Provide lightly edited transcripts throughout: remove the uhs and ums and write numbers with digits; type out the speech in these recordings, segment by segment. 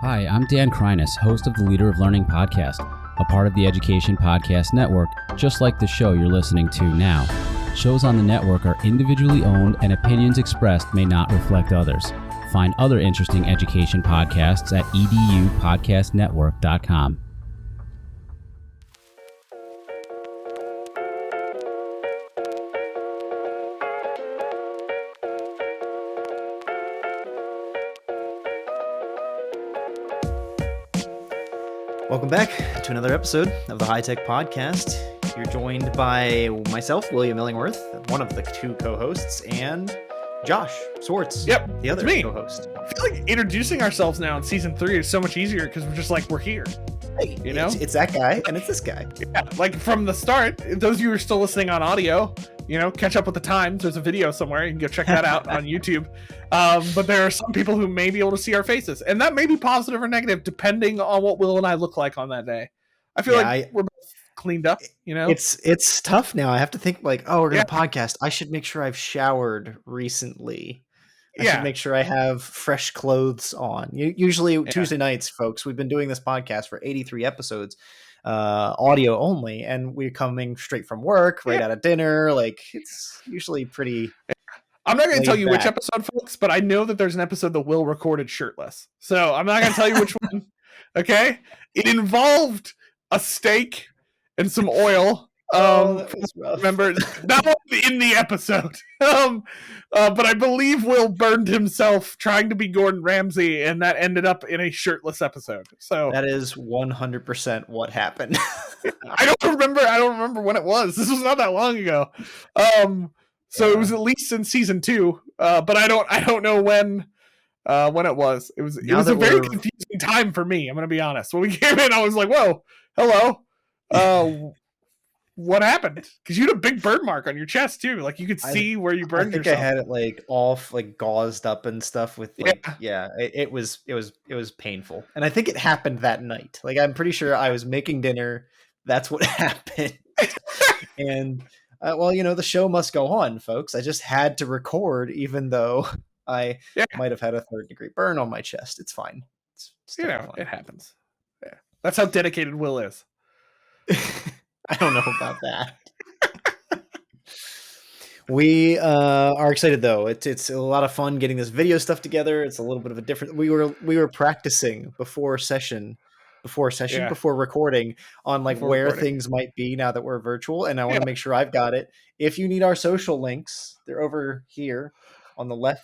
Hi, I'm Dan Krynas, host of the Leader of Learning podcast, a part of the Education Podcast Network, just like the show you're listening to now. Shows on the network are individually owned and opinions expressed may not reflect others. Find other interesting education podcasts at edupodcastnetwork.com. Welcome back to another episode of the High Tech Podcast. You're joined by myself, William Illingworth, one of the two co-hosts, and Josh Swartz, the other co-host. I feel like introducing ourselves now in season 3 is so much easier because we're just like, we're here. Hey, you know, it's that guy and it's this guy. Yeah, like from the start. Those of you who are still listening on audio, you know, catch up with the times. There's a video somewhere. You can go check that out on YouTube. But there are some people who may be able to see our faces, and that may be positive or negative depending on what Will and I look like on that day. I feel we're both cleaned up, you know. It's tough now. I have to think like, oh, we're gonna podcast. I should make sure I've showered recently. I should make sure I have fresh clothes on. Usually Tuesday nights, folks, we've been doing this podcast for 83 episodes, audio only, and we're coming straight from work, right out of dinner. Like, it's usually pretty... I'm not going to tell you which episode, folks, but I know that there's an episode that Will recorded shirtless. So I'm not going to tell you which one, okay? It involved a steak and some oil. That was rough. Remember, that was in the episode. But I believe Will burned himself trying to be Gordon Ramsay, and that ended up in a shirtless episode. So that is 100% what happened. I don't remember when it was. This was not that long ago. So it was at least in season 2. But I don't know when it was. It was a very confusing time for me. I'm going to be honest. When we came in, I was like, "Whoa, hello." What happened? Because you had a big burn mark on your chest too. Like you could see where you burned yourself. I had it like all like gauzed up and stuff with like it was painful. And I think it happened that night. Like I'm pretty sure I was making dinner. That's what happened. And well, you know, the show must go on, folks. I just had to record even though I might have had a 3rd-degree burn on my chest. It's fine. It's fine. It happens. Yeah. That's how dedicated Will is. I don't know about that. We are excited though. It's a lot of fun getting this video stuff together. It's a little bit of a different. We were practicing before recording on like where things might be now that we're virtual, and I want to make sure I've got it. If you need our social links, they're over here on the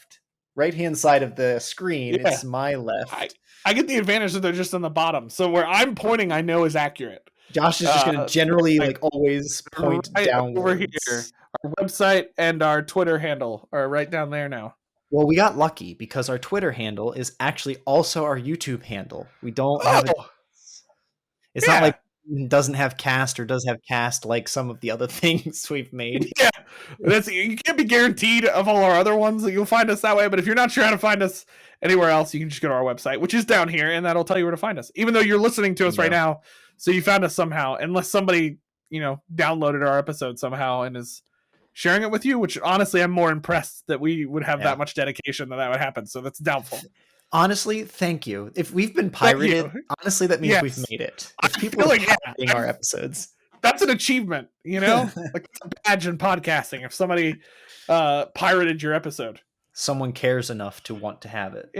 right hand side of the screen. It's my left. I get the advantage that they're just on the bottom, so where I'm pointing, I know is accurate. Josh is just going to generally like always point downwards. Over here. Our website and our Twitter handle are right down there now. Well, we got lucky because our Twitter handle is actually also our YouTube handle. We don't have it. It's not like it doesn't have cast or does have cast like some of the other things we've made. Yeah, you can't be guaranteed of all our other ones that you'll find us that way. But if you're not sure how to find us anywhere else, you can just go to our website, which is down here, and that'll tell you where to find us. Even though you're listening to us right now. So you found us somehow, unless somebody, you know, downloaded our episode somehow and is sharing it with you, which honestly, I'm more impressed that we would have that much dedication that would happen. So that's doubtful. Honestly, thank you. If we've been pirated, honestly, that means we've made it. If people are pirating our episodes, that's an achievement, you know, like it's a badge in podcasting. If somebody pirated your episode, someone cares enough to want to have it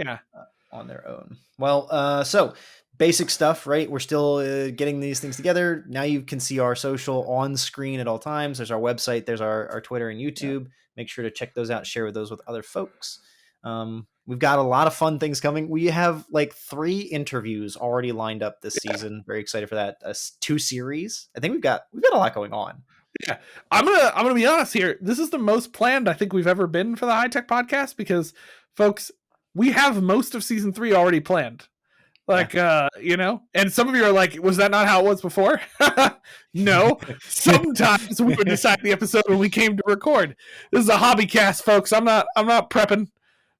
on their own. Well, so basic stuff, right? We're still getting these things together. Now you can see our social on screen at all times. There's our website. There's our Twitter and YouTube. Make sure to check those out. Share those with other folks. We've got a lot of fun things coming. We have like 3 interviews already lined up this season. Very excited for that. 2 series. I think we've got a lot going on. Yeah, I'm gonna be honest here. This is the most planned I think we've ever been for the High Tech Podcast because, folks, we have most of season 3 already planned. Like, you know, and some of you are like, was that not how it was before? No, sometimes we would decide the episode when we came to record. This is a hobby cast, folks. I'm not prepping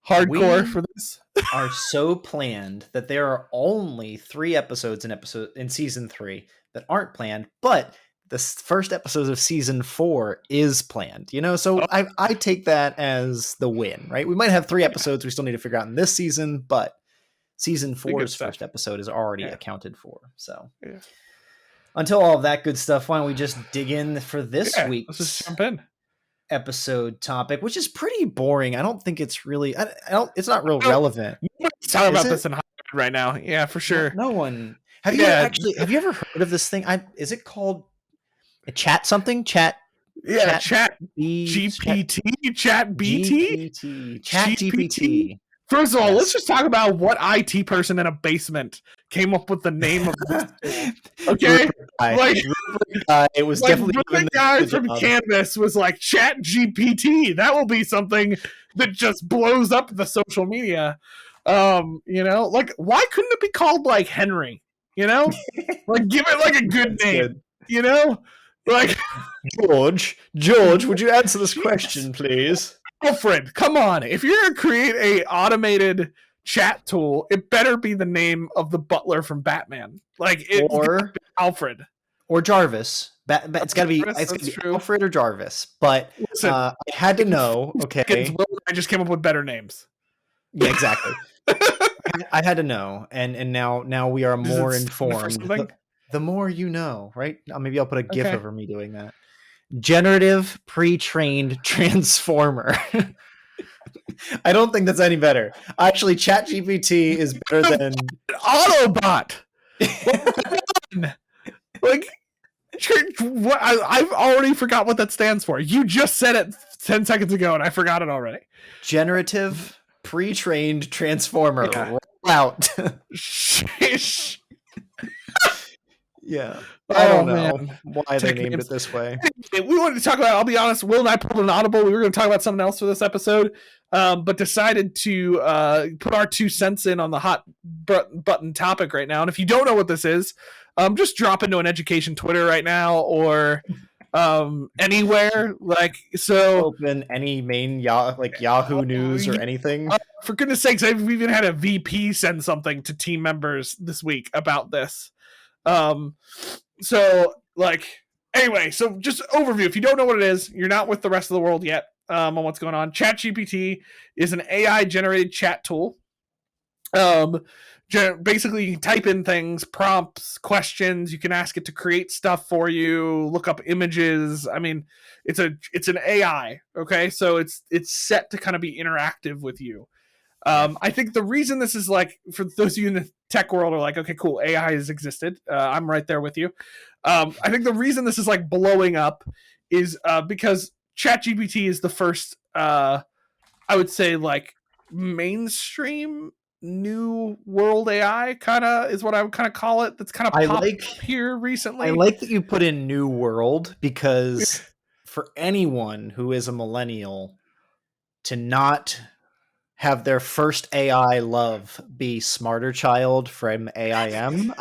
hardcore for this. Are so planned that there are only 3 episodes in season 3 that aren't planned, but the first episode of season 4 is planned, you know? So I take that as the win, right? We might have 3 episodes we still need to figure out in this season, but Season Good 4's stuff. first episode is already accounted for. So Yeah. until all of that good stuff, why don't we just dig in for this week's let's just jump in. episode topic, which is pretty boring. I don't think it's really, I don't it's not real relevant. Nobody's talking about this in Hollywood right now. Yeah, for sure. No one. Have you ever heard of this thing? Is it called a chat something? Chat GPT, ChatGPT. First of all, let's just talk about what IT person in a basement came up with the name of this. Okay, it was definitely the guy from Canvas was like ChatGPT. That will be something that just blows up the social media. Like why couldn't it be called like Henry? Like give it like a good name. Good. Like George, would you answer this question, please? Alfred, come on. If you're going to create a automated chat tool, it better be the name of the butler from Batman. Like or Alfred. Or Jarvis. It's got to be Alfred or Jarvis. But listen, I had to know, okay. I just came up with better names. Yeah, exactly. I had to know, and now we are more informed. The more you know, right? Maybe I'll put a GIF over me doing that. Generative pre-trained transformer. I don't think that's any better. Actually, ChatGPT is better than Autobot. Like, I've already forgot what that stands for. You just said it 10 seconds ago, and I forgot it already. Generative pre-trained transformer. Yeah. Roll out. Yeah. I don't know why they named it this way. We wanted to talk about, I'll be honest, Will and I pulled an audible. We were going to talk about something else for this episode, but decided to put our 2 cents in on the hot button topic right now. And if you don't know what this is, just drop into an education Twitter right now or anywhere. Open any main Yahoo News or anything. For goodness sakes, we've even had a VP send something to team members this week about this. Anyway, so just overview. If you don't know what it is, you're not with the rest of the world yet on what's going on. ChatGPT is an AI generated chat tool. Basically you can type in things, prompts, questions. You can ask it to create stuff for you, look up images. I mean, it's an AI. Okay. So it's set to kind of be interactive with you. I think the reason this is for those of you in the tech world are like, okay, cool, AI has existed. I'm right there with you. I think the reason this is blowing up is because ChatGPT is the first, I would say mainstream new world AI kind of is what I would kind of call it. That's kind of popped up here recently. I like that you put in new world because for anyone who is a millennial to not have their first AI love be SmarterChild from AIM.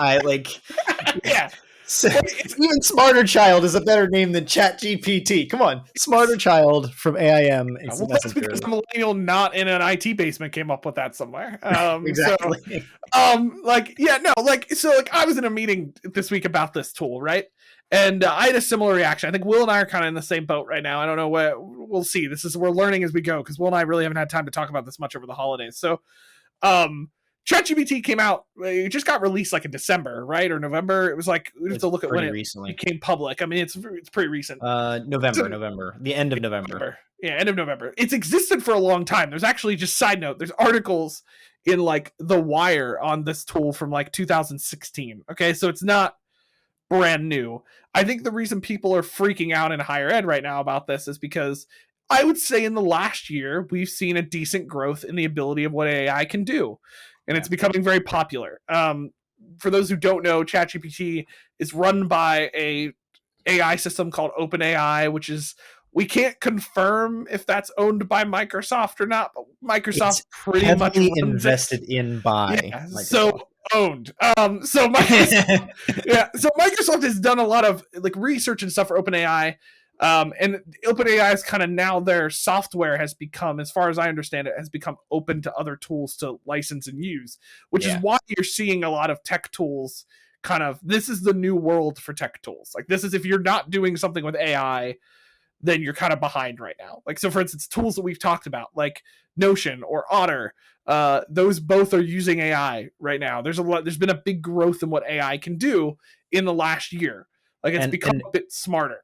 Yeah. So, even SmarterChild is a better name than ChatGPT. Come on, SmarterChild from AIM. That's because a millennial not in an IT basement came up with that somewhere. Exactly. So I was in a meeting this week about this tool, right? And I had a similar reaction. I think Will and I are kind of in the same boat right now. I don't know what we'll see. We're learning as we go because Will and I really haven't had time to talk about this much over the holidays. So, ChatGPT came out. It just got released in December, right, or November. It was we have to look at when it became public. I mean, it's pretty recent. November, the end of November. Yeah, end of November. It's existed for a long time. There's actually, just side note, there's articles in The Wire on this tool from 2016. Okay, so it's not brand new. I think the reason people are freaking out in higher ed right now about this is because I would say in the last year, we've seen a decent growth in the ability of what AI can do. And it's becoming very popular. For those who don't know, ChatGPT is run by a AI system called OpenAI, which is, we can't confirm if that's owned by Microsoft or not, but Microsoft pretty much invested in by Microsoft. So owned. So Microsoft has done a lot of research and stuff for OpenAI. And OpenAI's kind of now their software has become, as far as I understand it, has become open to other tools to license and use, which is why you're seeing a lot of tech tools this is the new world for tech tools. This is, if you're not doing something with AI, then you're kind of behind right now. So for instance, tools that we've talked about, like Notion or Otter, those both are using AI right now. There's been a big growth in what AI can do in the last year. Like it's become a bit smarter.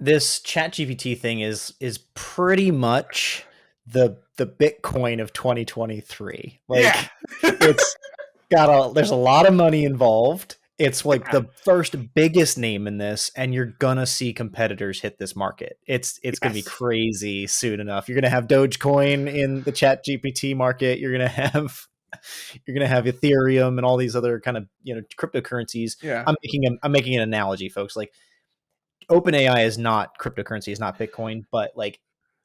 This ChatGPT thing is pretty much the Bitcoin of 2023. Like it's there's a lot of money involved. It's like the first biggest name in this, and you're gonna see competitors hit this market. It's gonna be crazy soon enough. You're gonna have Dogecoin in the ChatGPT market. You're gonna have Ethereum and all these other kind of cryptocurrencies. Yeah. I'm making an analogy, folks. Like OpenAI is not cryptocurrency, is not Bitcoin, but like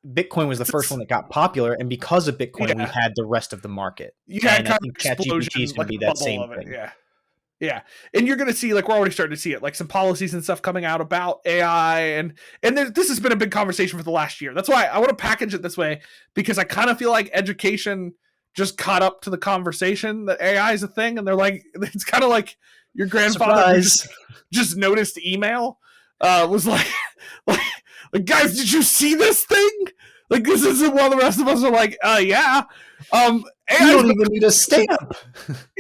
Bitcoin was the first one that got popular, and because of Bitcoin, we had the rest of the market. And I think ChatGPT is going to be that same thing. Yeah. And you're going to see, like, we're already starting to see it, like some policies and stuff coming out about AI. And this has been a big conversation for the last year. That's why I want to package it this way, because I kind of feel like education just caught up to the conversation that AI is a thing. And they're like, it's kind of like your grandfather just noticed email, was like, guys, did you see this thing? Like, this isn't while the rest of us are like, yeah. AI don't even need a stamp.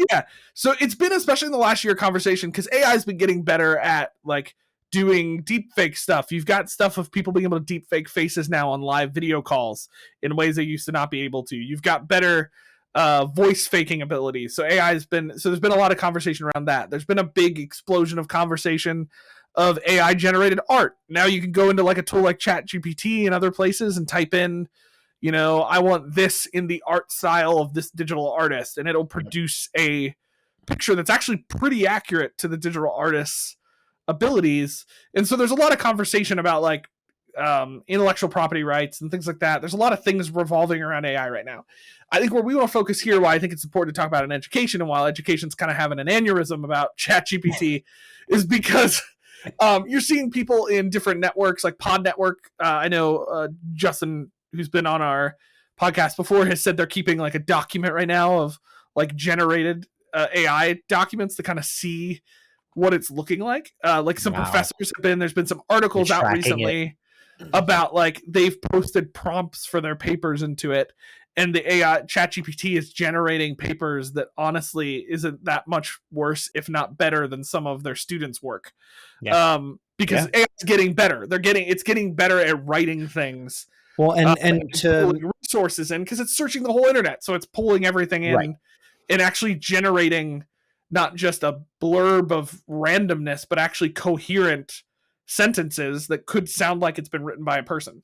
Yeah. So it's been, especially in the last year, conversation, because AI has been getting better at like doing deep fake stuff. You've got stuff of people being able to deep fake faces now on live video calls in ways they used to not be able to. You've got better voice faking abilities. So there's been a lot of conversation around that. There's been a big explosion of conversation of AI generated art. Now you can go into like a tool like ChatGPT and other places and type in, I want this in the art style of this digital artist, and it'll produce a picture that's actually pretty accurate to the digital artist's abilities. And so there's a lot of conversation about like intellectual property rights and things like that. There's a lot of things revolving around AI right now. I think where we want to focus here, why I think it's important to talk about in education, and while education's kind of having an aneurysm about ChatGPT, is because you're seeing people in different networks, like Pod Network. I know Justin, who's been on our podcast before, has said they're keeping like a document right now of like generated AI documents to kind of see what it's looking like. Like some professors there's been some articles out recently about like they've posted prompts for their papers into it, and the AI ChatGPT is generating papers that honestly isn't that much worse, if not better, than some of their students' work. Because AI is getting better. It's getting better at writing things. Well, and to pulling resources in, because it's searching the whole internet, so it's pulling everything in and actually generating not just a blurb of randomness, but actually coherent sentences that could sound like it's been written by a person.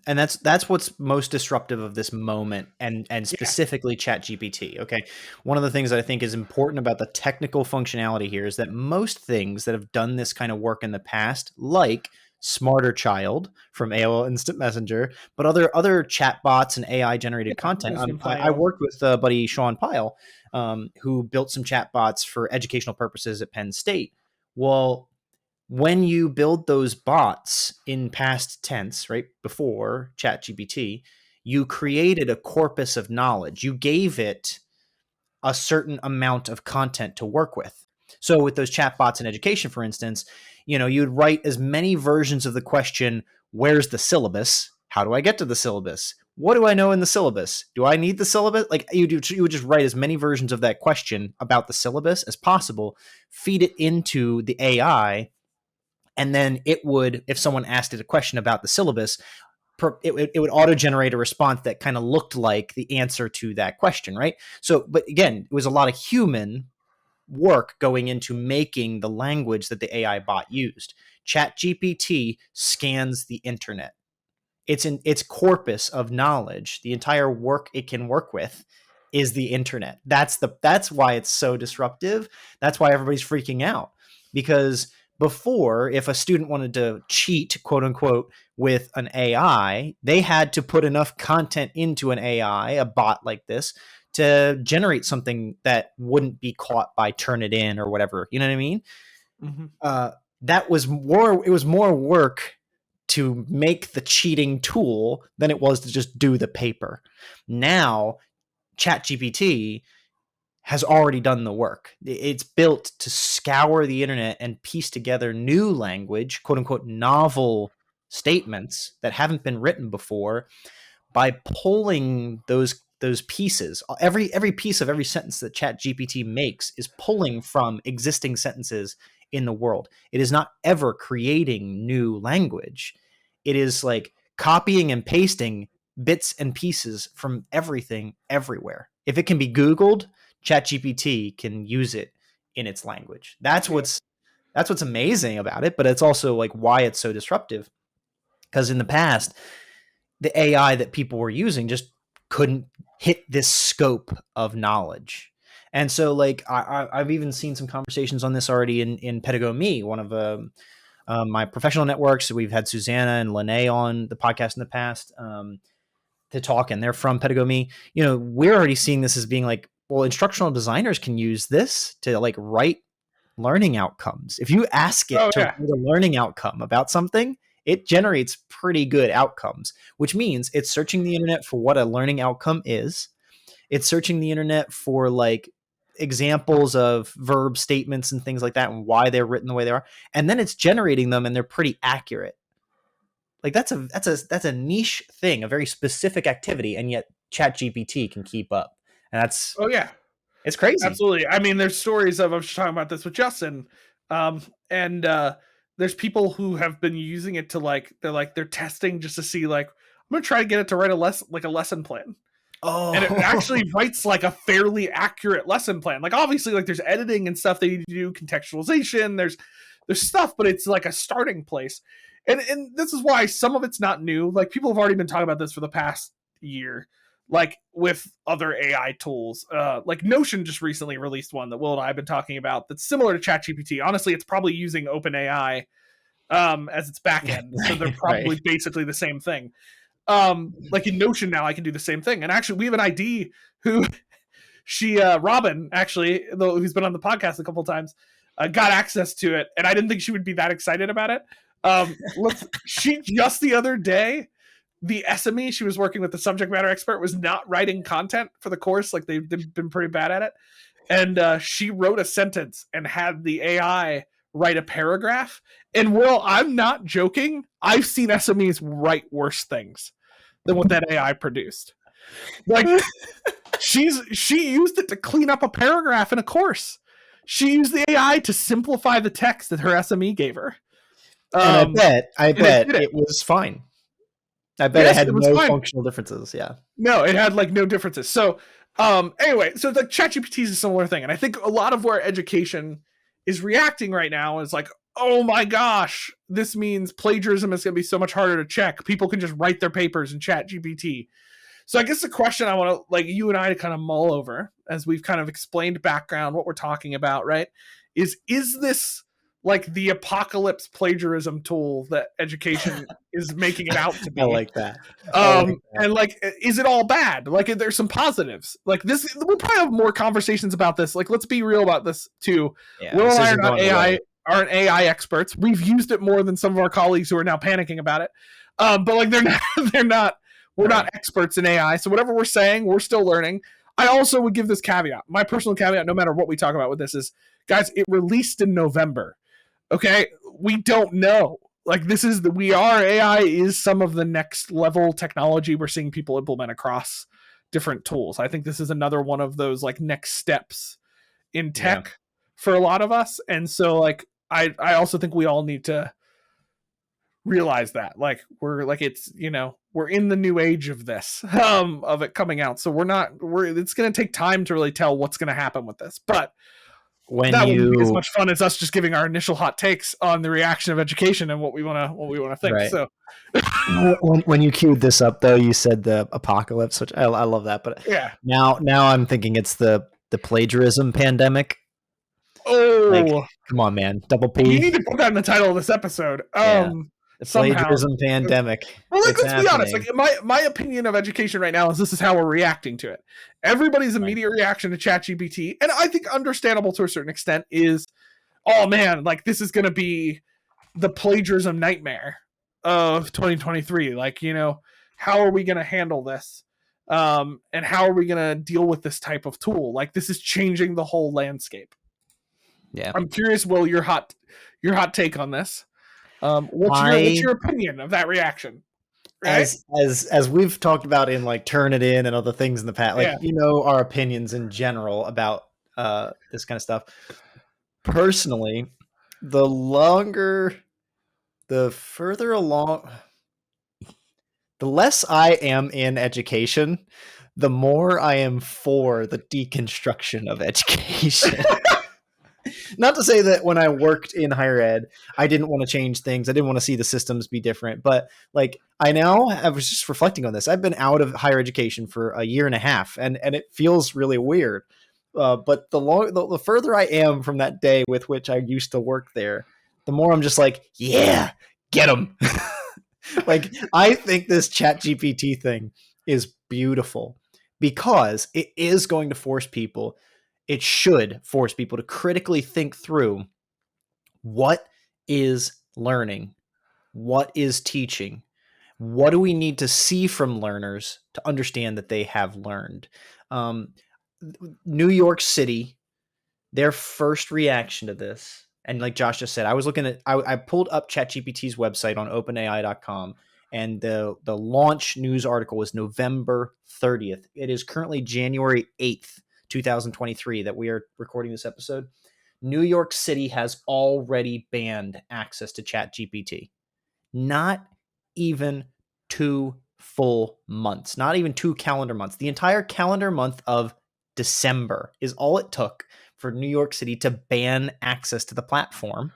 And that's what's most disruptive of this moment, and specifically ChatGPT. Okay, one of the things that I think is important about the technical functionality here is that most things that have done this kind of work in the past, like SmarterChild from AOL Instant Messenger, but other chatbots and AI generated content. I worked with buddy Sean Pyle, who built some chatbots for educational purposes at Penn State. Well, when you build those bots in past tense, right before ChatGPT, you created a corpus of knowledge. You gave it a certain amount of content to work with. So with those chatbots in education, for instance, you'd write as many versions of the question, where's the syllabus? How do I get to the syllabus? What do I know in the syllabus? Do I need the syllabus? Like you would just write as many versions of that question about the syllabus as possible, feed it into the AI, and then it would, if someone asked it a question about the syllabus, it would auto-generate a response that kind of looked like the answer to that question, right? So, but again, it was a lot of human work going into making the language that the AI bot used. ChatGPT scans the internet. It's in its corpus of knowledge. The entire work it can work with is the internet. That's why it's so disruptive. That's why everybody's freaking out, because before, if a student wanted to cheat, quote unquote, with an AI, they had to put enough content into an AI, a bot like this, to generate something that wouldn't be caught by Turnitin or whatever. You know what I mean? Mm-hmm. That was more. It was more work to make the cheating tool than it was to just do the paper. Now, ChatGPT has already done the work. It's built to scour the internet and piece together new language, quote unquote, novel statements that haven't been written before, by pulling those those pieces. Every piece of every sentence that ChatGPT makes is pulling from existing sentences in the world. It is not ever creating new language. It is like copying and pasting bits and pieces from everything everywhere. If it can be Googled, ChatGPT can use it in its language. That's what's amazing about it, but it's also like why it's so disruptive. Because in the past, the AI that people were using just couldn't hit this scope of knowledge. And so like I've even seen some conversations on this already in Pedagogy, one of my professional networks. We've had Susanna and Lene on the podcast in the past to talk, and they're from Pedagogy. You know, we're already seeing this as being like, well, instructional designers can use this to like write learning outcomes. If you ask it to write a learning outcome about something, it generates pretty good outcomes, which means it's searching the internet for what a learning outcome is. It's searching the internet for like examples of verb statements and things like that and why they're written the way they are. And then it's generating them and they're pretty accurate. Like that's a niche thing, a very specific activity. And yet ChatGPT can keep up. And that's, it's crazy. Absolutely. I mean, there's stories of, I was just talking about this with Justin. There's people who have been using it to they're testing just to see like, I'm going to try to get it to write a lesson plan. Oh, and it actually writes like a fairly accurate lesson plan. Like obviously like there's editing and stuff they need to do, contextualization, there's stuff, but it's like a starting place. And this is why some of it's not new. Like people have already been talking about this for the past year, like with other AI tools. Like Notion just recently released one that Will and I have been talking about that's similar to ChatGPT. Honestly, it's probably using OpenAI as its backend. So they're probably basically the same thing. Like in Notion now I can do the same thing. And actually we have an ID who Robin, actually, who's been on the podcast a couple of times, got access to it. And I didn't think she would be that excited about it. She just the other day, the SME she was working with, the subject matter expert, was not writing content for the course. Like they've been pretty bad at it. And she wrote a sentence and had the AI write a paragraph. And Will, I'm not joking. I've seen SMEs write worse things than what that AI produced. Like she used it to clean up a paragraph in a course. She used the AI to simplify the text that her SME gave her. And I bet it was fine. I bet it had no functional differences. Yeah. No, it had like no differences. So anyway, so like ChatGPT is a similar thing. And I think a lot of where education is reacting right now is like, oh my gosh, this means plagiarism is going to be so much harder to check. People can just write their papers in ChatGPT. So I guess the question I want to like you and I to kind of mull over as we've kind of explained background, what we're talking about, right? Is this like the apocalypse plagiarism tool that education is making it out to be? I like that. And like, is it all bad? Like, there's some positives. Like this, we'll probably have more conversations about this. Like, let's be real about this too. Yeah, Will and I aren't AI experts. We've used it more than some of our colleagues who are now panicking about it. But like, we're not experts in AI. So whatever we're saying, we're still learning. I also would give this caveat. My personal caveat, no matter what we talk about with this, is, guys, it released in November. Okay, we don't know. Like AI is some of the next level technology we're seeing people implement across different tools. I think this is another one of those like next steps in tech for a lot of us. And so like, I also think we all need to realize that like, we're like, it's, we're in the new age of this, of it coming out. So it's going to take time to really tell what's going to happen with this, but that wouldn't be as much fun as us just giving our initial hot takes on the reaction of education and what we want to think. Right. So when you queued this up though, you said the apocalypse, which I love that, but yeah, now I'm thinking it's the plagiarism pandemic. Oh, like, come on, man. Double P. You need to put that in the title of this episode. The plagiarism pandemic. Well, let's be honest. Like my opinion of education right now is this is how we're reacting to it. Everybody's immediate reaction to ChatGPT, and I think understandable to a certain extent, is, oh man, like this is going to be the plagiarism nightmare of 2023. Like, how are we going to handle this? And how are we going to deal with this type of tool? Like, this is changing the whole landscape. Yeah, I'm curious, Will, your hot take on this. What's your opinion of that reaction? Right? as we've talked about in like Turnitin and other things in the past, like Yeah. our opinions in general about this kind of stuff. Personally, the further along, the less I am in education, the more I am for the deconstruction of education. Not to say that when I worked in higher ed, I didn't want to change things. I didn't want to see the systems be different. But like I was just reflecting on this. I've been out of higher education for a year and a half, and it feels really weird. But the further I am from that day with which I used to work there, the more I'm just like, yeah, get them. Like I think this ChatGPT thing is beautiful because it is going to force people. It should force people to critically think through what is learning, what is teaching, what do we need to see from learners to understand that they have learned. New York City, their first reaction to this, and like Josh just said, I was looking at, I pulled up ChatGPT's website on openai.com, and the launch news article was November 30th. It is currently January 8th. 2023 that we are recording this episode. New York City has already banned access to ChatGPT. Not even 2 full months, not even 2 calendar months. The entire calendar month of December is all it took for New York City to ban access to the platform.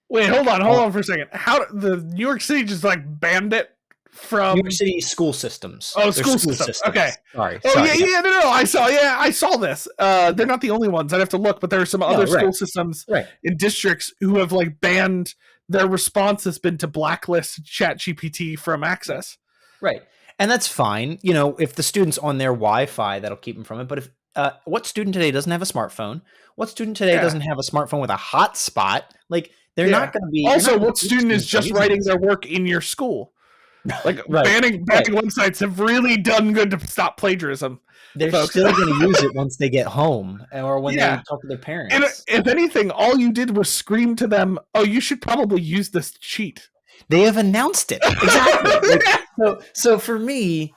Wait, hold on for a second. How the New York City just like banned it from New York City school systems? Oh, school systems. Okay. Sorry. No. I saw this. They're not the only ones. I'd have to look, but there are some other school systems in districts who have like banned. Their response has been to blacklist ChatGPT from access. Right, and that's fine. If the student's on their Wi-Fi, that'll keep them from it. But if what student today doesn't have a smartphone? What student today doesn't have a smartphone with a hotspot? Like they're not going to be. Also, what student is just writing their work in your school? Like banning websites have really done good to stop plagiarism. They're still going to use it once they get home or when they talk to their parents. And if anything, all you did was scream to them, "Oh, you should probably use this cheat." They have announced it. Exactly. So for me,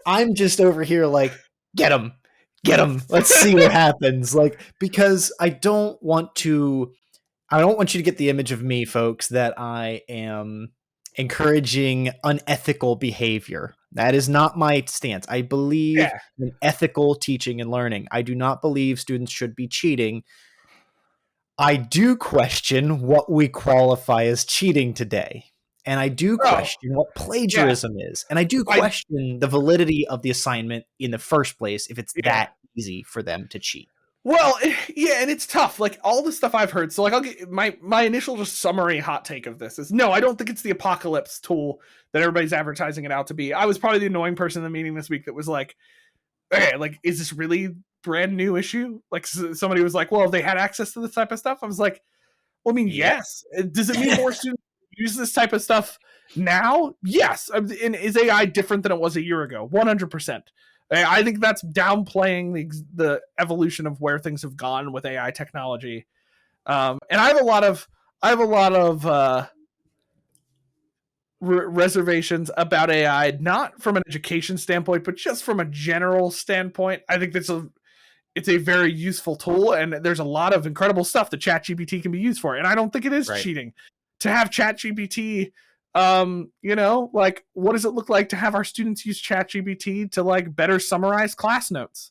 I'm just over here like, get them. Let's see what happens. Like, because I don't want you to get the image of me, folks, that I am encouraging unethical behavior. That is not my stance. I believe in ethical teaching and learning. I do not believe students should be cheating. I do question what we qualify as cheating today. And I do question what plagiarism is. And I do question the validity of the assignment in the first place if it's that easy for them to cheat. Well, yeah, and it's tough. Like all the stuff I've heard. So like I'll get my initial just summary hot take of this is no, I don't think it's the apocalypse tool that everybody's advertising it out to be. I was probably the annoying person in the meeting this week that was like, okay, like, is this really brand new issue? Like somebody was like, well, they had access to this type of stuff. I was like, well, I mean, yes. Does it mean more students use this type of stuff now? Yes. And is AI different than it was a year ago? 100%. I think that's downplaying the evolution of where things have gone with AI technology. And I have a lot of reservations about AI, not from an education standpoint, but just from a general standpoint. I think it's a very useful tool, and there's a lot of incredible stuff that ChatGPT can be used for. And I don't think it is cheating to have ChatGPT. Like, what does it look like to have our students use ChatGPT to like better summarize class notes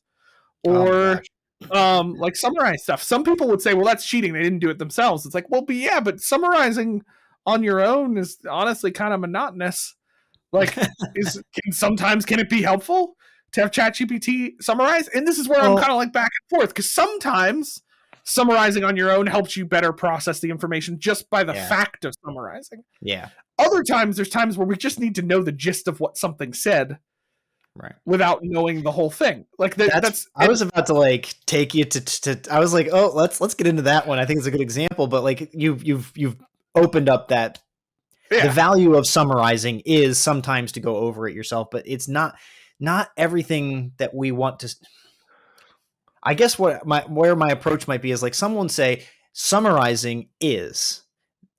or like summarize stuff? Some people would say, well, that's cheating. They didn't do it themselves. It's like, well, but summarizing on your own is honestly kind of monotonous. Like, sometimes can it be helpful to have ChatGPT summarize? And this is where I'm kind of like back and forth, because sometimes summarizing on your own helps you better process the information just by the fact of summarizing. Yeah. Other times, there's times where we just need to know the gist of what something said, without knowing the whole thing. Like that's I was about to like take you to. I was like, oh, let's get into that one. I think it's a good example. But like you've opened up that the value of summarizing is sometimes to go over it yourself, but it's not everything that we want to. I guess where my approach might be is like someone say summarizing is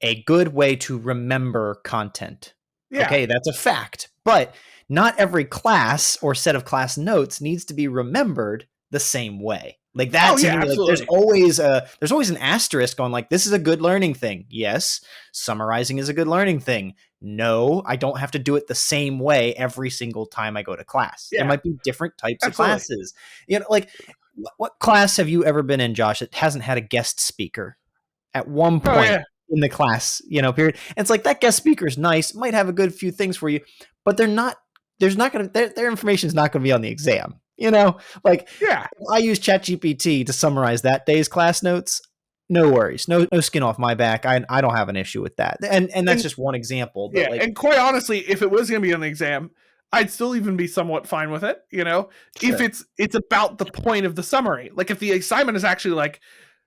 a good way to remember content. Yeah. Okay, that's a fact. But not every class or set of class notes needs to be remembered the same way. Like that to me, like there's always an asterisk on like, this is a good learning thing. Yes, summarizing is a good learning thing. No, I don't have to do it the same way every single time I go to class. There might be different types of classes. You know, like what class have you ever been in, Josh, that hasn't had a guest speaker at one point in the class, you know, period? And it's like that guest speaker is nice, might have a good few things for you, but their information is not going to be on the exam. You know, like I use ChatGPT to summarize that day's class notes. No worries, no skin off my back. I don't have an issue with that, and that's just one example. But like, and quite honestly, if it was going to be on the exam, I'd still even be somewhat fine with it. You know, if it's about the point of the summary. Like if the assignment is actually like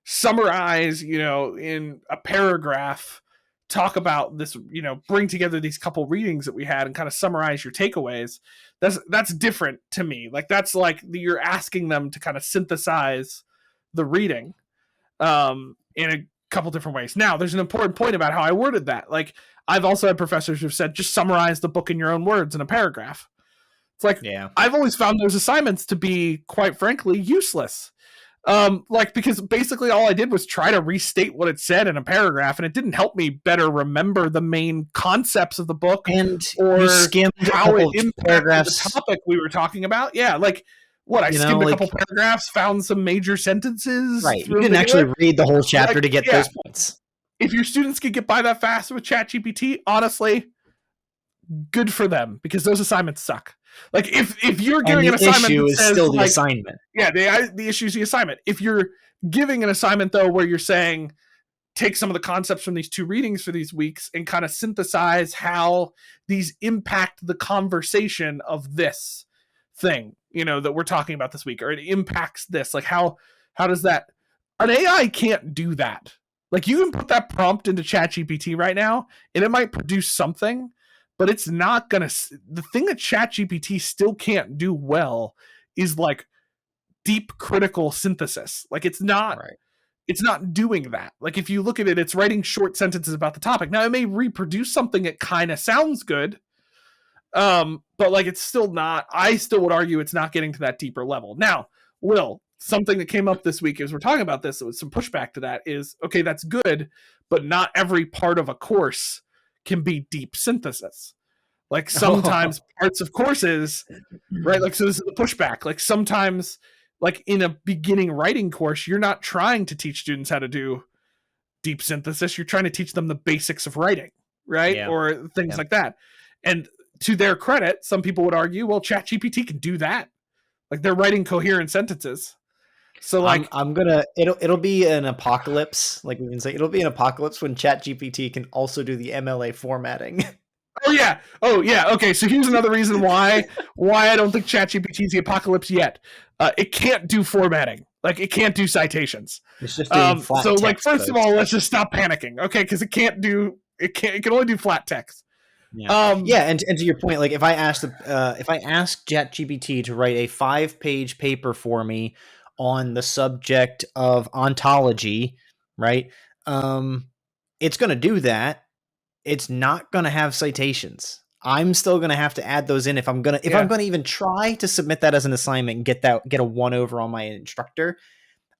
summarize, you know, in a paragraph, talk about this, you know, bring together these couple readings that we had and kind of summarize your takeaways. That's different to me. Like that's like you're asking them to kind of synthesize the reading in a couple different ways. Now, there's an important point about how I worded that. Like I've also had professors who've said, just summarize the book in your own words in a paragraph. It's like, I've always found those assignments to be, quite frankly, useless. Like, because basically all I did was try to restate what it said in a paragraph, and it didn't help me better remember the main concepts of the book and or how it impacted the topic we were talking about. Yeah, like what I skimmed a couple paragraphs, found some major sentences. Right, you didn't actually read the whole chapter to get those points. If your students could get by that fast with ChatGPT, honestly, good for them, because those assignments suck. Like if you're giving an assignment that says, still the assignment. Yeah, the issue is the assignment. If you're giving an assignment though where you're saying take some of the concepts from these two readings for these weeks and kind of synthesize how these impact the conversation of this thing, you know, that we're talking about this week, or it impacts this, like how does that, an AI can't do that. Like you can put that prompt into ChatGPT right now and it might produce something, but it's not going to, the thing that ChatGPT still can't do well is like deep critical synthesis. Like it's not doing that. Like if you look at it, it's writing short sentences about the topic. Now it may reproduce something that kind of sounds good. But like, it's still not, I still would argue it's not getting to that deeper level. Now, Will, something that came up this week as we're talking about this, with some pushback to that is, okay, that's good, but not every part of a course can be deep synthesis. Like sometimes parts of courses, right? Like, so this is the pushback. Like sometimes, like in a beginning writing course, you're not trying to teach students how to do deep synthesis. You're trying to teach them the basics of writing, right? Yeah. Or things like that. And to their credit, some people would argue, well, ChatGPT can do that. Like they're writing coherent sentences. So like it'll be an apocalypse, like we can say, it'll be an apocalypse when ChatGPT can also do the MLA formatting. Oh yeah. Okay, so here's another reason why I don't think ChatGPT is the apocalypse yet. It can't do formatting. Like it can't do citations. It's just doing flat so text, like first of all, let's just stop panicking, okay? Because it can only do flat text. Yeah. And to your point, like if I ask ChatGPT to write a 5-page paper for me on the subject of ontology, right? It's going to do that. It's not going to have citations. I'm still going to have to add those in if I'm going to even try to submit that as an assignment and get a 1-over on my instructor.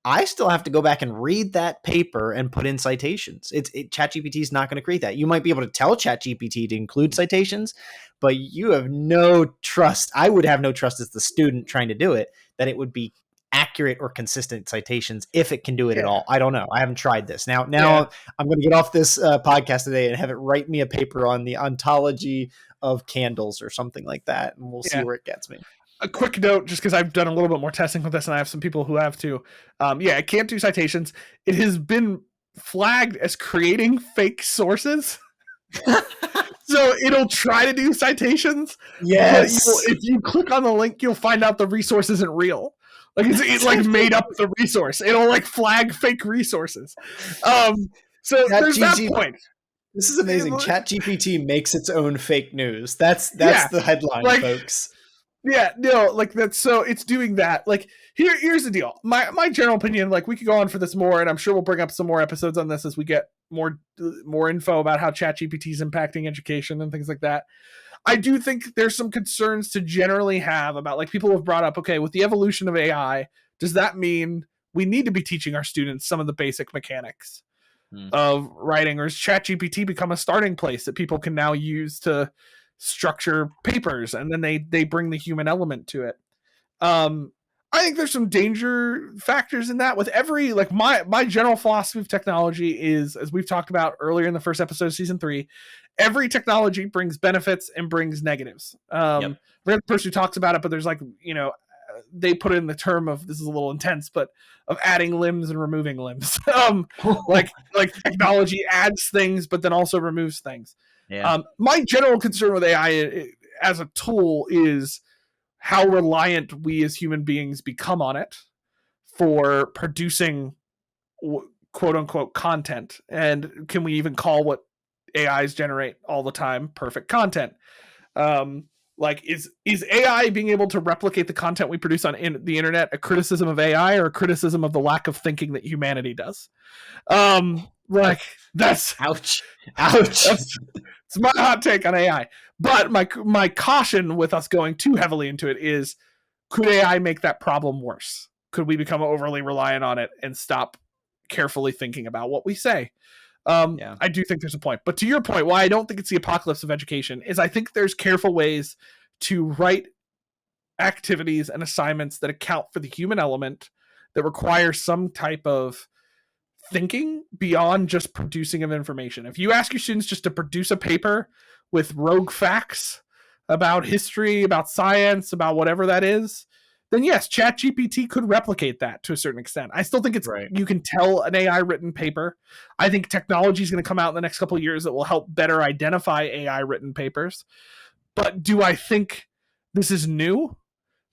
I still have to go back and read that paper and put in citations. ChatGPT is not going to create that. You might be able to tell ChatGPT to include citations, but you have no trust. I would have no trust as the student trying to do it, that it would be accurate or consistent citations if it can do it at all. I don't know. I haven't tried this. Now I'm going to get off this podcast today and have it write me a paper on the ontology of candles or something like that, and we'll see where it gets me. A quick note, just because I've done a little bit more testing with this and I have some people who have too. It can't do citations. It has been flagged as creating fake sources. So it'll try to do citations. Yes. But if you click on the link, you'll find out the resource isn't real. Like it's like made up the resource. It'll like flag fake resources. So there's that point. This is amazing. ChatGPT makes its own fake news. That's the headline, folks. Yeah, no, like that's so it's doing that. Like here's the deal. My general opinion, like we could go on for this more, and I'm sure we'll bring up some more episodes on this as we get more info about how ChatGPT is impacting education and things like that. I do think there's some concerns to generally have about, like, people have brought up, okay, with the evolution of AI, does that mean we need to be teaching our students some of the basic mechanics of writing, or has ChatGPT become a starting place that people can now use to structure papers, and then they bring the human element to it? I think there's some danger factors in that. With every, like, my general philosophy of technology is, as we've talked about earlier in the first episode of season 3, every technology brings benefits and brings negatives. We're the person who talks about it, but there's, like, they put it in the term of, this is a little intense, but of adding limbs and removing limbs. Like technology adds things, but then also removes things. Yeah. My general concern with AI as a tool is how reliant we as human beings become on it for producing quote unquote content. And can we even call what AIs generate all the time perfect content? Like, is AI being able to replicate the content we produce on the internet a criticism of AI, or a criticism of the lack of thinking that humanity does? Like, that's ouch. It's my hot take on AI. But my caution with us going too heavily into it is, could AI make that problem worse? Could we become overly reliant on it and stop carefully thinking about what we say? I do think there's a point. But to your point, why I don't think it's the apocalypse of education is, I think there's careful ways to write activities and assignments that account for the human element, that require some type of thinking beyond just producing of information. If you ask your students just to produce a paper with rogue facts about history, about science, about whatever that is, then yes, ChatGPT could replicate that to a certain extent. I still think it's You can tell an AI written paper. I think technology is going to come out in the next couple of years that will help better identify AI written papers. But do I think this is new?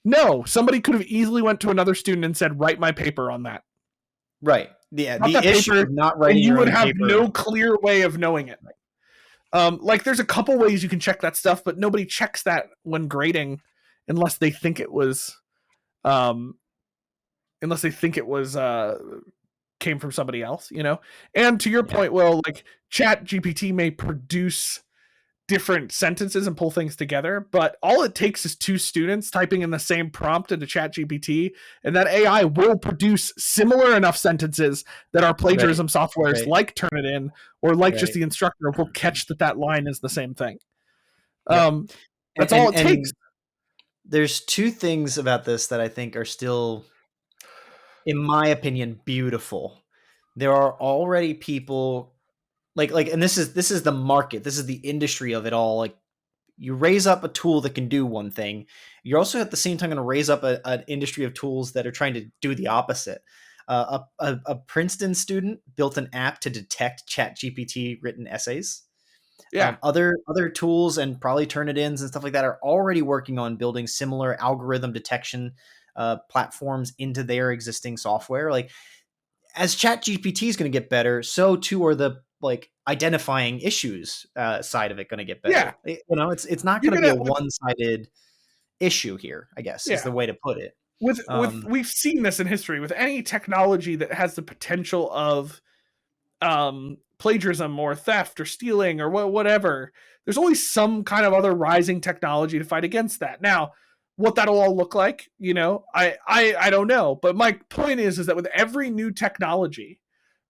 No. Somebody could have easily went to another student and said, write my paper on that. Right. Yeah. The issue of not writing, and you would have paper. No clear way of knowing it. Like, there's a couple ways you can check that stuff, but nobody checks that when grading unless they think it was came from somebody else, And to your point, Will, like, ChatGPT may produce different sentences and pull things together, but all it takes is 2 students typing in the same prompt into ChatGPT, and that AI will produce similar enough sentences that our plagiarism softwares like Turnitin or just the instructor will catch that line is the same thing. That's all it takes. There's 2 things about this that I think are still, in my opinion, beautiful. There are already people and this is the market. This is the industry of it all. Like, you raise up a tool that can do one thing. You're also at the same time going to raise up an industry of tools that are trying to do the opposite. A Princeton student built an app to detect ChatGPT written essays. Yeah. Other tools and probably Turnitins and stuff like that are already working on building similar algorithm detection platforms into their existing software. Like, as ChatGPT is going to get better, so too are the identifying issues side of it going to get better. Yeah. It's not going to be a one-sided issue here, I guess, is the way to put it. With we've seen this in history with any technology that has the potential of plagiarism or theft or stealing or whatever. There's always some kind of other rising technology to fight against that. Now, what that'll all look like, I don't know. But my point is that with every new technology,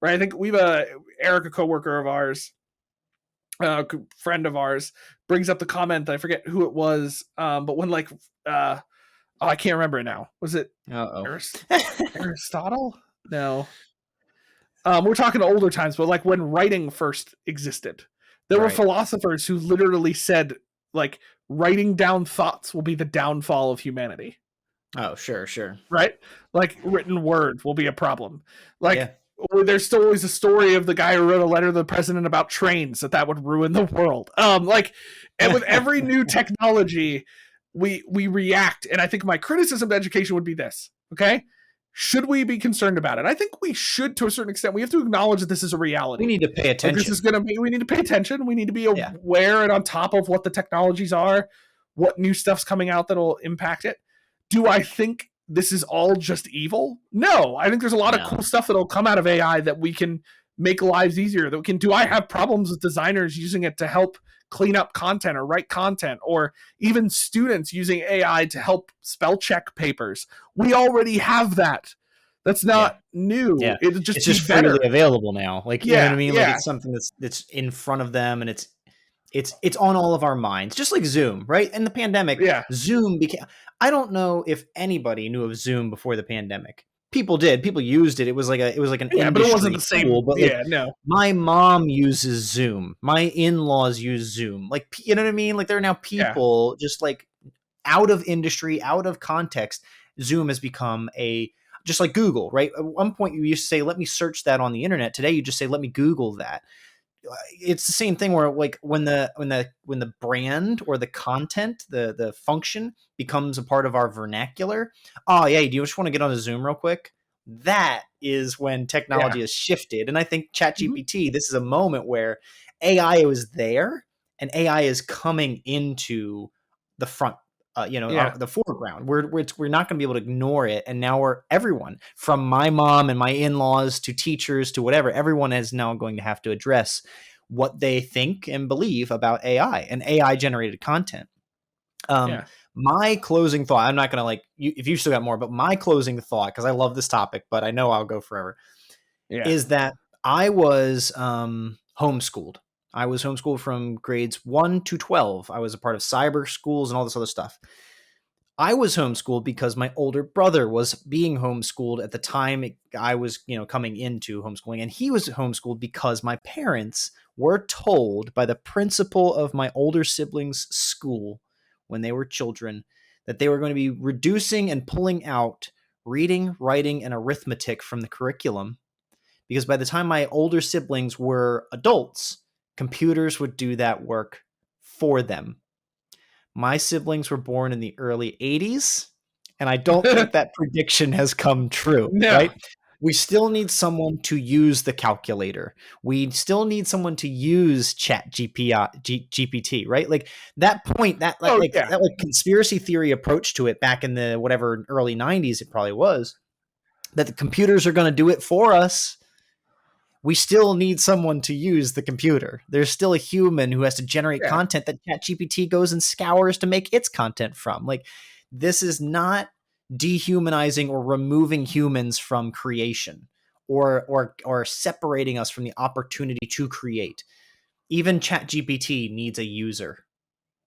right? I think we've Eric, a coworker of ours, friend of ours, brings up the comment that I forget who it was, but when I can't remember it now. Was it Aristotle? No. We're talking older times, but when writing first existed, there were philosophers who literally said, writing down thoughts will be the downfall of humanity. Oh, sure. Right? Written word will be a problem. There's still always a story of the guy who wrote a letter to the president about trains that would ruin the world. And with every new technology, we react. And I think my criticism of education would be this. Okay. Should we be concerned about it? I think we should, to a certain extent. We have to acknowledge that this is a reality. We need to pay attention. We need to pay attention. We need to be aware and on top of what the technologies are, what new stuff's coming out that'll impact it. Do I think this is all just evil? No, I think there's a lot of cool stuff that'll come out of AI that we can make lives easier. That we can do. I have problems with designers using it to help clean up content or write content, or even students using AI to help spell check papers. We already have that. That's not new. Yeah. It's just freely available now. Like, you know what I mean? Yeah. Like, it's something that's in front of them, and it's on all of our minds, just like Zoom, right? In the pandemic, Zoom became. I don't know if anybody knew of Zoom before the pandemic. People did. People used it. It was like an industry but it wasn't the same. Tool, but my mom uses Zoom. My in-laws use Zoom. Like, you know what I mean? Like, there are now people just like out of industry, out of context. Zoom has become just like Google, right? At one point, you used to say, "Let me search that on the internet." Today, you just say, "Let me Google that." It's the same thing where, like, when the brand or the content, the function becomes a part of our vernacular. Oh yeah, do you just want to get on a Zoom real quick? That is when technology has shifted, and I think ChatGPT. This is a moment where AI was there, and AI is coming into the front. The foreground. We're not going to be able to ignore it, and now everyone, from my mom and my in-laws to teachers to whatever, everyone is now going to have to address what they think and believe about AI and AI generated content. My closing thought. I'm not going to if you've still got more, but my closing thought, because I love this topic, but I know I'll go forever. Is that I was homeschooled. I was homeschooled from grades 1 to 12. I was a part of cyber schools and all this other stuff. I was homeschooled because my older brother was being homeschooled at the time I was, coming into homeschooling. And he was homeschooled because my parents were told by the principal of my older siblings' school when they were children that they were going to be reducing and pulling out reading, writing, and arithmetic from the curriculum. Because by the time my older siblings were adults, computers would do that work for them. My siblings were born in the early 80s, and I don't think that prediction has come true, right? We still need someone to use the calculator. We still need someone to use ChatGPT, right? Like that point, that conspiracy theory approach to it back in the whatever early 90s, it probably was, that the computers are going to do it for us. We still need someone to use the computer. There's still a human who has to generate content that ChatGPT goes and scours to make its content from. Like, this is not dehumanizing or removing humans from creation or separating us from the opportunity to create. Even ChatGPT needs a user.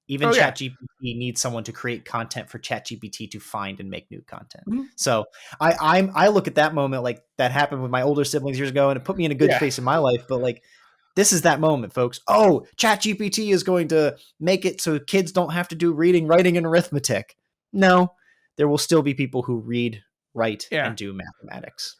Even ChatGPT needs someone to create content for ChatGPT to find and make new content. Mm-hmm. So I look at that moment like that happened with my older siblings years ago, and it put me in a good space in my life. But like, this is that moment, folks. Oh, ChatGPT is going to make it so kids don't have to do reading, writing, and arithmetic. No, there will still be people who read, write, and do mathematics.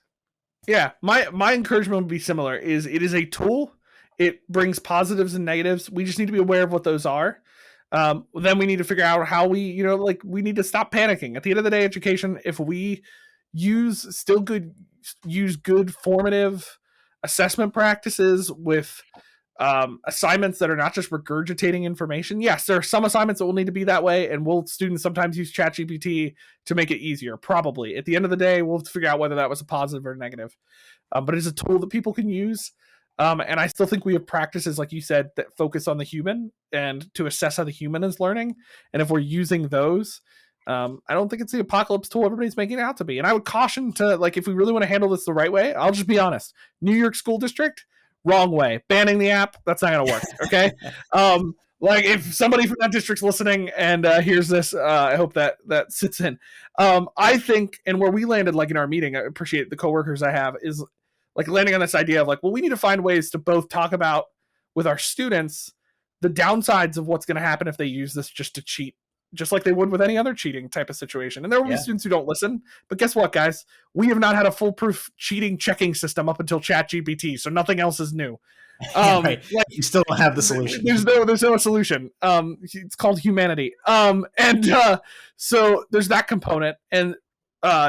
Yeah, my encouragement would be similar. It is a tool. It brings positives and negatives. We just need to be aware of what those are. Then we need to figure out how we need to stop panicking. At the end of the day, education, if we use good formative assessment practices with assignments that are not just regurgitating information. Yes, there are some assignments that will need to be that way, and will students sometimes use ChatGPT to make it easier? Probably. At the end of the day, we'll have to figure out whether that was a positive or a negative. But it's a tool that people can use. And I still think we have practices, like you said, that focus on the human and to assess how the human is learning. And if we're using those, I don't think it's the apocalypse tool everybody's making it out to be. And I would caution to, if we really want to handle this the right way, I'll just be honest. New York School District, wrong way. Banning the app, that's not going to work. Okay. If somebody from that district's listening and hears this, I hope that sits in. I think, and where we landed, in our meeting, I appreciate the coworkers I have, is landing on this idea of we need to find ways to both talk about with our students the downsides of what's going to happen if they use this just to cheat, just like they would with any other cheating type of situation. And there will be students who don't listen, but guess what, guys? We have not had a foolproof cheating checking system up until ChatGPT, so nothing else is new. Right. You still don't have the solution. There's no solution. It's called humanity. So there's that component, and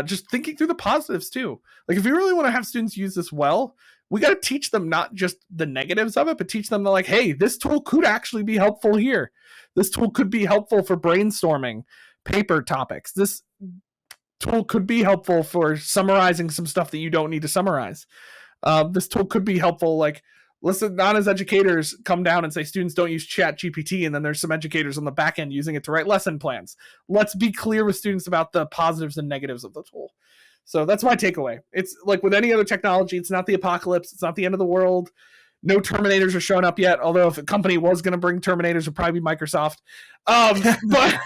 just thinking through the positives too. If we really want to have students use this well, we got to teach them not just the negatives of it, but teach them like, hey, this tool could actually be helpful here. This tool could be helpful for brainstorming paper topics. This tool could be helpful for summarizing some stuff that you don't need to summarize. This tool could be helpful. Like, listen, not as educators come down and say students don't use ChatGPT, and then there's some educators on the back end using it to write lesson plans. Let's be clear with students about the positives and negatives of the tool. So that's my takeaway. It's like with any other technology, it's not the apocalypse. It's not the end of the world. No Terminators are showing up yet, although if a company was going to bring Terminators, it would probably be Microsoft. But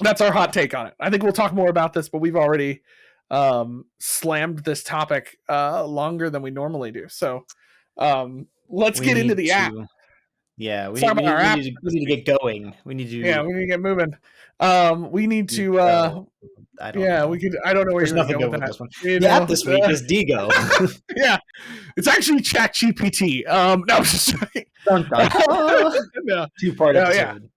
that's our hot take on it. I think we'll talk more about this, but we've already slammed this topic longer than we normally do. So let's get into the app. Yeah, we need to get going. We need to. Yeah, we need to get moving. We need to. I don't know. We could. I don't know where There's you're nothing going with with this one. You The know, app this week is Diigo. Yeah, it's actually ChatGPT. No, just no. Two-part episode.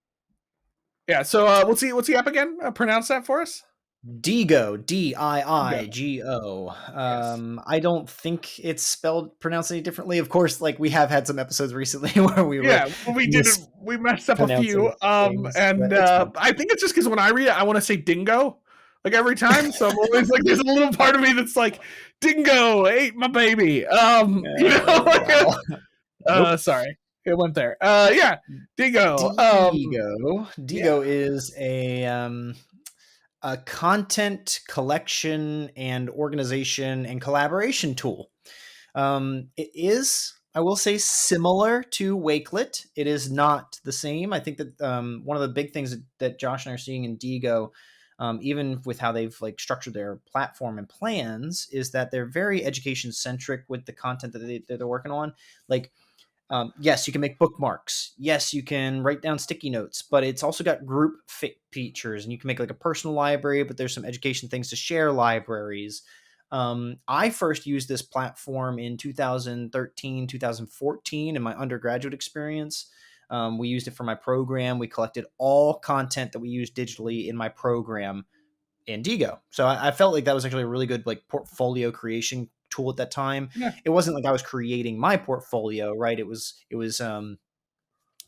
Yeah. So what's the app again? Pronounce that for us. Diigo, Diigo. I don't think it's pronounced any differently. Of course, like we have had some episodes recently where we we messed up a few. And I think it's just because when I read it, I want to say dingo like every time. So I'm always like, there's a little part of me that's like, dingo ate my baby. Nope. Sorry. It went there. Diigo. Diigo is a content collection and organization and collaboration tool. It is, I will say, similar to Wakelet. It is not the same. I think that one of the big things that Josh and I are seeing in Diigo, even with how they've like structured their platform and plans, is that they're very education centric with the content that they're working on. Like, yes, you can make bookmarks. Yes, you can write down sticky notes, but it's also got group features, and you can make like a personal library, but there's some education things to share libraries. I first used this platform in 2013, 2014 in my undergraduate experience. We used it for my program. We collected all content that we used digitally in my program in Diigo. So I felt like that was actually a really good like portfolio creation tool at that time. Yeah. It wasn't like I was creating my portfolio, right? It was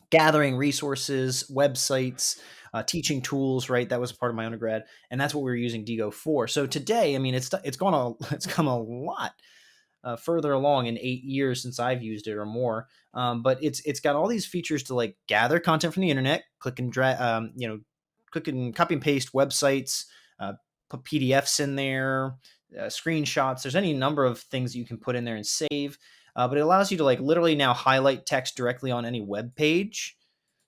gathering resources, websites, teaching tools, right? That was part of my undergrad, and that's what we were using Diigo for. So today, I mean, it's come a lot further along in 8 years since I've used it or more. But it's got all these features to like gather content from the internet, click and drag, click and copy and paste websites, put PDFs in there. Screenshots. There's any number of things that you can put in there and save, but it allows you to like literally now highlight text directly on any web page.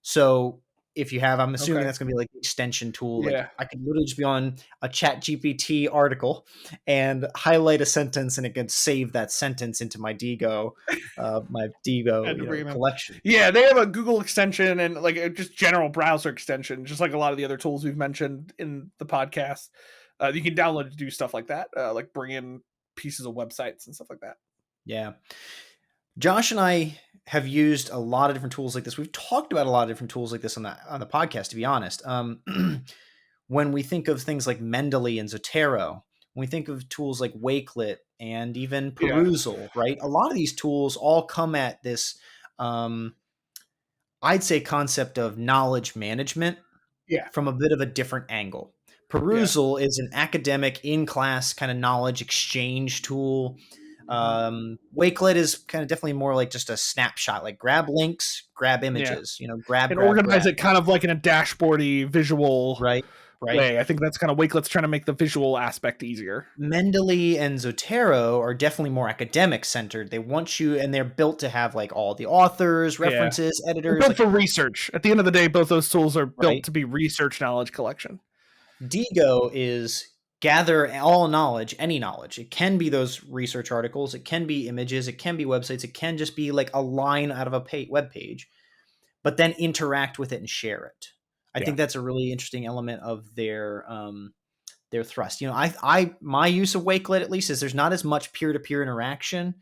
So if you have, I'm assuming that's going to be like an extension tool. Like I could literally just be on a ChatGPT article and highlight a sentence, and it can save that sentence into my Diigo, collection. Yeah, they have a Google extension and like just general browser extension, just like a lot of the other tools we've mentioned in the podcast. You can download to do stuff like that, like bring in pieces of websites and stuff like that. Yeah. Josh and I have used a lot of different tools like this. We've talked about a lot of different tools like this on the podcast, to be honest. When we think of things like Mendeley and Zotero, when we think of tools like Wakelet and even Perusal, right? A lot of these tools all come at this, I'd say, concept of knowledge management from a bit of a different angle. Perusal is an academic in-class kind of knowledge exchange tool. Wakelet is kind of definitely more like just a snapshot, like grab links, grab images, grab and organize it kind of like in a dashboardy visual way. I think that's kind of Wakelet's trying to make the visual aspect easier. Mendeley and Zotero are definitely more academic centered. They want you, and they're built to have like all the authors, references, editors. They're built for research. At the end of the day, both those tools are built to be research knowledge collection. Diigo is gather all knowledge, any knowledge. It can be those research articles. It can be images. It can be websites. It can just be like a line out of a web page, but then interact with it and share it. I think that's a really interesting element of their thrust. My use of Wakelet, at least, is there's not as much peer-to-peer interaction.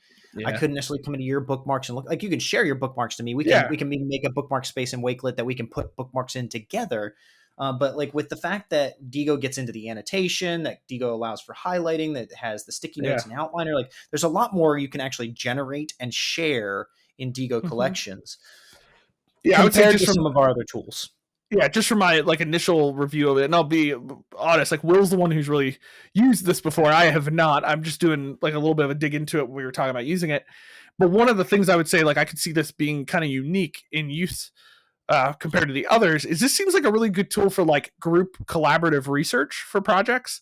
I couldn't necessarily come into your bookmarks and look like you can share your bookmarks to me. We can maybe make a bookmark space in Wakelet that we can put bookmarks in together. But like with the fact that Diigo gets into the annotation, that Diigo allows for highlighting, that has the sticky notes and outliner, like there's a lot more you can actually generate and share in Diigo collections. Yeah, I would say just from some of our other tools. Yeah, just from my like initial review of it, and I'll be honest, like Will's the one who's really used this before. I have not. I'm just doing like a little bit of a dig into it when we were talking about using it. But one of the things I would say, like I could see this being kind of unique in use compared to the others, is this seems like a really good tool for like group collaborative research for projects,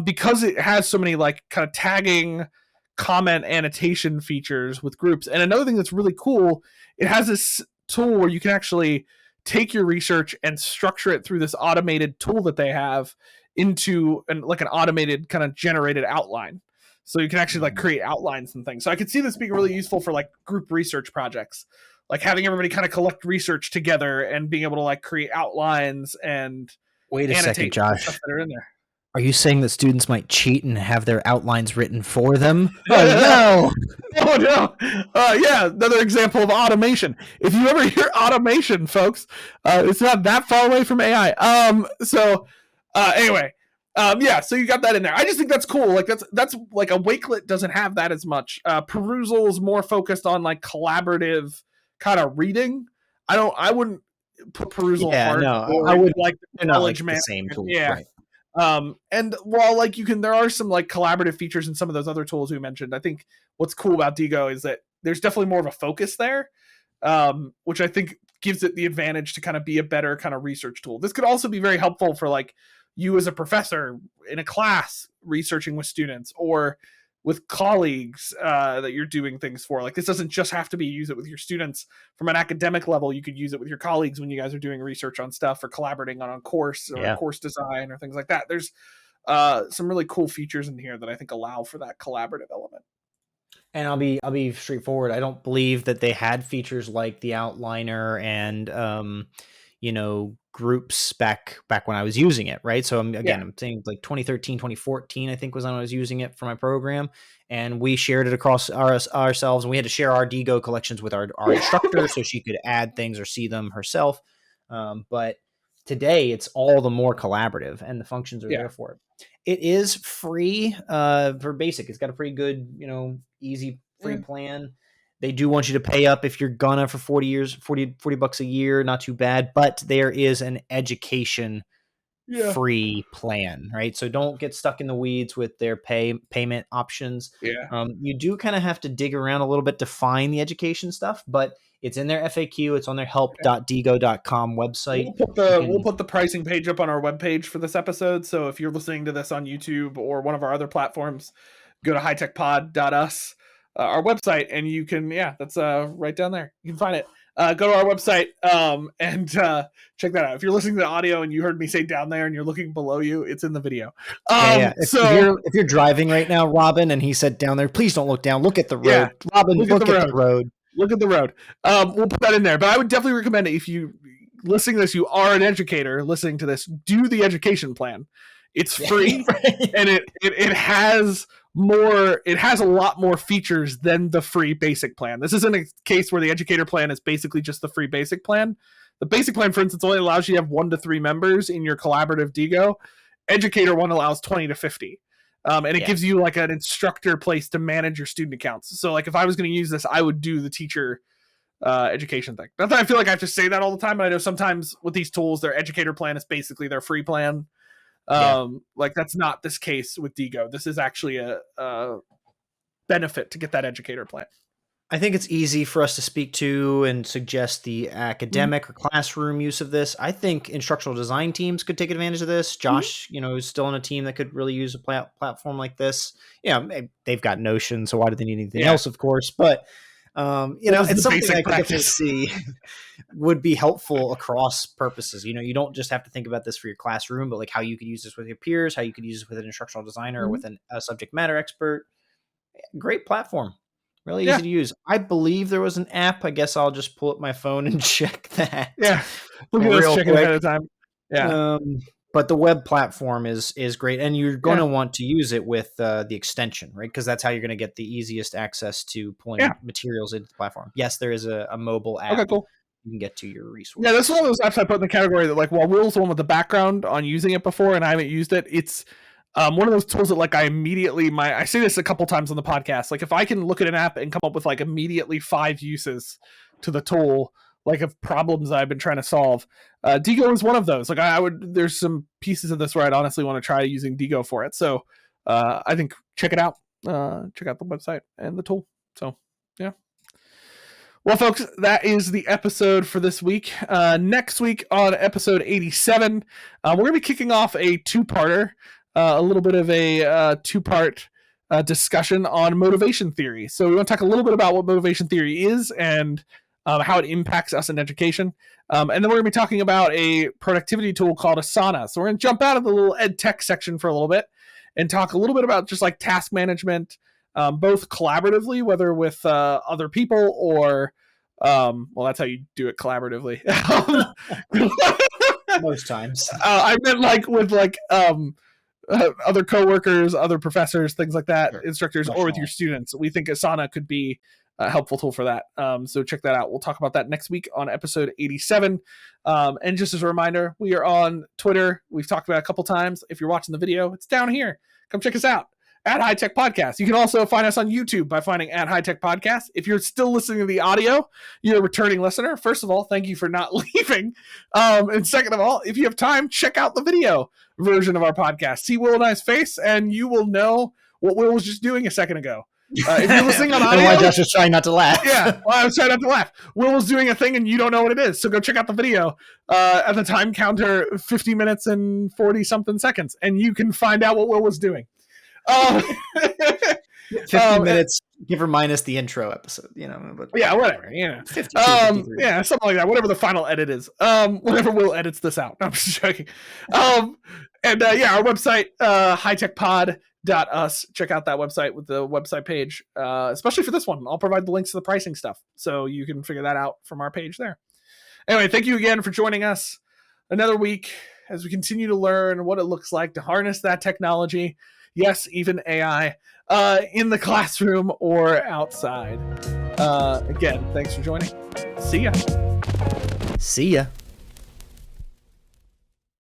because it has so many like kind of tagging, comment, annotation features with groups. And another thing that's really cool, it has this tool where you can actually take your research and structure it through this automated tool that they have into an automated kind of generated outline. So you can actually like create outlines and things. So I could see this being really useful for like group research projects, like having everybody kind of collect research together and being able to like create outlines and wait a second, Josh. That are in there. Are you saying that students might cheat and have their outlines written for them? Oh, no. Oh, no. Yeah, another example of automation. If you ever hear automation, folks, it's not that far away from AI. Anyway, yeah, so you got that in there. I just think that's cool. Like that's like a Wakelet doesn't have that as much. Perusal is more focused on like collaborative kind of reading. I wouldn't put Perusal hard. No, I would like knowledge management. The same tool. Yeah. Right. And while like there are some like collaborative features in some of those other tools we mentioned, I think what's cool about Diigo is that there's definitely more of a focus there, which I think gives it the advantage to kind of be a better kind of research tool. This could also be very helpful for like you as a professor in a class researching with students or with colleagues that you're doing things for. Like this doesn't just have to be use it with your students from an academic level. You could use it with your colleagues when you guys are doing research on stuff or collaborating on a course or course design or things like that. There's some really cool features in here that I think allow for that collaborative element. And I'll be straightforward. I don't believe that they had features like the outliner and groups back when I was using it, right? So I'm saying like 2013, 2014, I think was when I was using it for my program, and we shared it across ourselves, and we had to share our Diigo collections with our instructor so she could add things or see them herself. But today it's all the more collaborative, and the functions are there for it. It is free for basic. It's got a pretty good, easy free plan. They do want you to pay up if you're gonna for 40 bucks a year. Not too bad, but there is an education free plan, right? So don't get stuck in the weeds with their payment options. You do kind of have to dig around a little bit to find the education stuff, but it's in their FAQ. It's on their help.diigo.com website. We'll put the pricing page up on our webpage for this episode. So if you're listening to this on YouTube or one of our other platforms, go to hightechpod.us. Our website, and you can that's right down there. You can find it. Go to our website and check that out. If you're listening to the audio and you heard me say down there and you're looking below you, it's in the video. If you're driving right now, Robin, and he said down there, please don't look down, look at the road. Robin, look at the road. Look at the road. We'll put that in there, but I would definitely recommend it. If you listening to this, you are an educator listening to this, do the education plan. It's free and it has a lot more features than the free basic plan. This isn't a case where the educator plan is basically just the free basic plan. The basic plan, for instance, only allows you to have 1 to 3 members in your collaborative Diigo. Educator one allows 20 to 50. And it gives you like an instructor place to manage your student accounts. So like if I was going to use this, I would do the teacher education thing. Not that I feel like I have to say that all the time, but I know sometimes with these tools, their educator plan is basically their free plan. Like that's not this case with Diigo. This is actually a benefit to get that educator plan. I think it's easy for us to speak to and suggest the academic or classroom use of this. I think instructional design teams could take advantage of this. Josh, is still on a team that could really use a platform like this. They've got Notion, so why do they need anything else, of course? But it's something I could definitely see would be helpful across purposes. You don't just have to think about this for your classroom, but like how you could use this with your peers, how you could use this with an instructional designer or with a subject matter expert. Great platform. Really easy to use. I believe there was an app. I guess I'll just pull up my phone and check that. Yeah. Look at us checking ahead of time. Yeah. But the web platform is great, and you're going to want to use it with the extension, right? Because that's how you're going to get the easiest access to pulling materials into the platform. Yes, there is a mobile app. Okay, cool. you can get to your resource. Yeah, this is one of those apps I put in the category that, like, while Will's the one with the background on using it before and I haven't used it, it's one of those tools that, like, I say this a couple times on the podcast. Like, if I can look at an app and come up with, like, immediately 5 uses to the tool, like, of problems that I've been trying to solve, Diigo is one of those. Like, there's some pieces of this where I'd honestly want to try using Diigo for it. So I think check it out. Check out the website and the tool. So, yeah. Well, folks, that is the episode for this week. Next week on episode 87, we're going to be kicking off a two-parter. A little bit of a two-part discussion on motivation theory. So we want to talk a little bit about what motivation theory is and how it impacts us in education. And then we're going to be talking about a productivity tool called Asana. So we're going to jump out of the little ed tech section for a little bit and talk a little bit about just like task management, both collaboratively, whether with other people or, well, that's how you do it collaboratively. Most times. I meant like with like, other coworkers, other professors, things like that, sure. Instructors, or with your students. We think Asana could be a helpful tool for that. So check that out. We'll talk about that next week on episode 87. And just as a reminder, we are on Twitter. We've talked about it a couple times. If you're watching the video, it's down here. Come check us out at High Tech Podcast. You can also find us on YouTube by finding at High Tech Podcast. If you're still listening to the audio, you're a returning listener. First of all, thank you for not leaving. And second of all, if you have time, check out the video version of our podcast. See Will and I's face, and you will know what Will was just doing a second ago. If you're listening on audio, why Josh was trying not to laugh. Yeah, well, I was trying not to laugh. Will was doing a thing, and you don't know what it is. So go check out the video. At the time counter, 50 minutes and 40 something seconds, and you can find out what Will was doing. 50 minutes, give or minus the intro episode, you know. But yeah, whatever, you know. 52, yeah, something like that. Whatever the final edit is. Whenever Will edits this out. No, I'm just joking. And yeah, our website, hightechpod.us. Check out that website with the website page, especially for this one. I'll provide the links to the pricing stuff, so you can figure that out from our page there. Anyway, thank you again for joining us another week as we continue to learn what it looks like to harness that technology. Yes, even AI, in the classroom or outside. Again, thanks for joining. See ya. See ya.